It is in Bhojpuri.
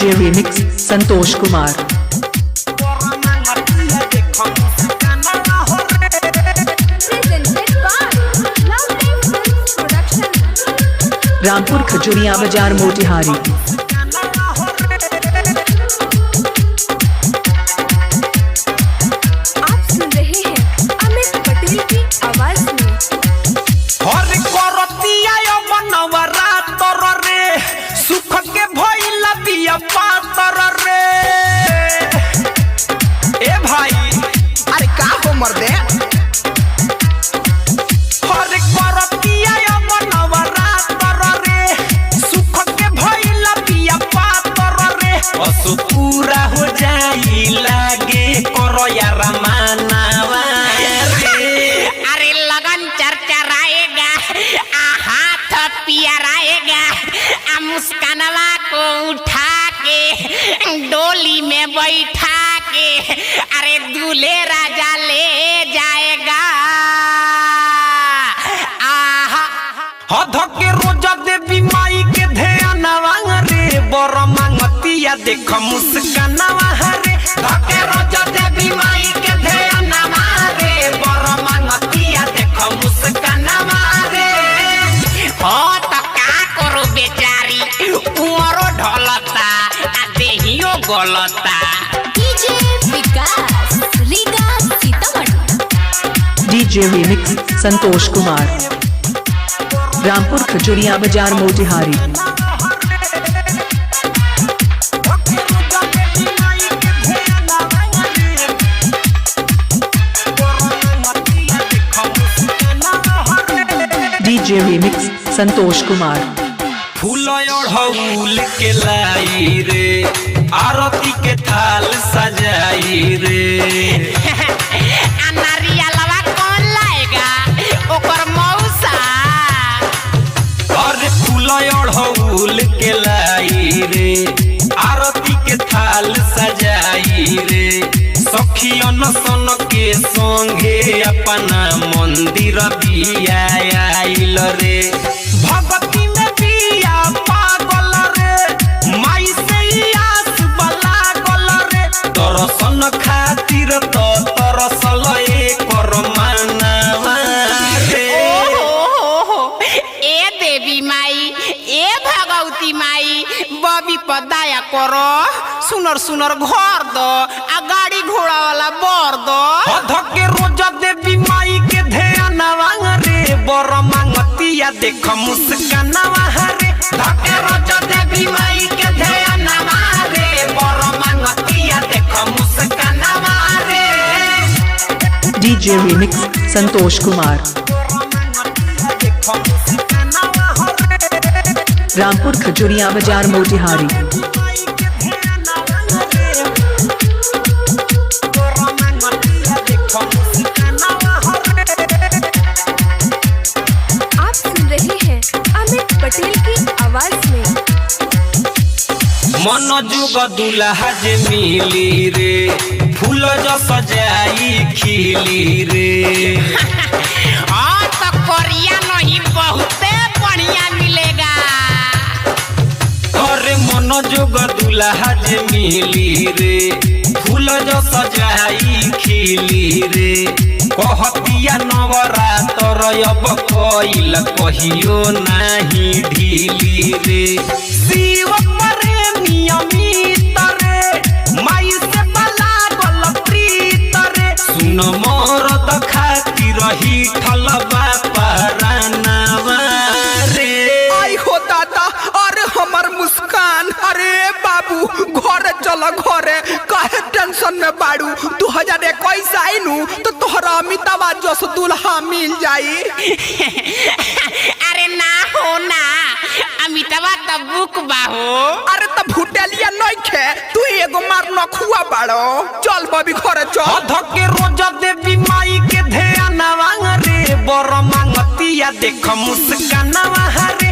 DJ remix Santosh Kumar. रामपुर खजुरिया बाजार मोतिहारी। आप सुन रहे हैं अमित पटेल की आवाज में। हर करतिया यो मनवरा तर रे सुख के भइला बिया पातर रे। ए भाई अरे का हो मर्दे। हर करतिया यो मनवरा तर रे सुख के भइला बिया पातर रे। असु पूरा हो जाई लागे करो यार मानावा रे। अरे लगन चरचराएगा, हाथ पियराएगा, मुस्कानवा को उठा के डोली में बैठा के अरे दूल्हे राजा ले जाएगा। आहा हद के रोजा देवी माई के ध्यानवा रे बर मांगतिया देख मुस्कानवा रे। धके रोजा देवी माई के ध्यानवा रे बर मांगतिया देख मुस्कानवा रे। हो तो का करो बेचारी, उमरो ढलता देहियो गलता। DJ Vikas Riga Sitamarhi. DJ remix Santosh Kumar. Rampur Khajuria बाजार मोतिहारी। DJ remix Santosh Kumar. फूल ओढ़ौल के लाई रे आरती के थाल सजाई रे। नारियलवा कौन लाएगा ओकर मौसा। अरे फूल ओढ़ौल के लाई रे आरती के थाल सजाई रे। सखियन सन के संगे अपना मंदिर दिया आइल रे। भगती में बिया पागल रे माई से आस बला गल रे। दर्शन खातिर तो तरसल एकर मानवा रे। ए देवी माई, ए भगवती माई, बबी पर दया करो। सुनर सुनर घर दो आ गाड़ी घोड़ा वाला बर दो। धके रोजा देवी माई के ध्यानवा रे बर मांगतिया देख मुस्कानवा रे। धके रोजा देवी माई के ध्यानवा रे बर मांगतिया देख मुस्कानवा रे। DJ remix Santosh Kumar. रामपुर खजुरिया बाजार मोतिहारी। आप सुन रहे हैं अमित पटेल की आवाज में। मन जुग दुल्हा जे मिली रे फूल जो सजाई खिली रे। हाँ तो कोरिया नहीं बहुते बढ़िया मिलेगा। अरे मन जुग दुल्हा जे मिली रे फूल जो सजाई खिली रे। कहतिया नवरातर अब कइल कहियो नाही ढीली रे। शिव प्रेमी अमित रे माई से बला गल प्रीत रे। सुन मरद खातिर हिठल बापा रानावा रे। आई हो दादा अरे हमर मुस्कान। अरे बाबू घरे चल घरे काहे टेंशन में बाड़ू। 2021 आइनु तो तोहरा अमिताबा जस दुल्हा मिल जाई। अरे ना हो ना, अमिताबा तो बुक बाहो। अरे त भुटेलिया नइखे तू एगो मार नखुआ बाड़ो। चल बबी घरे चल। धके रोजा देवी माई के ध्यानवा रे बर मांगतिया देख मुस्कानवा रे।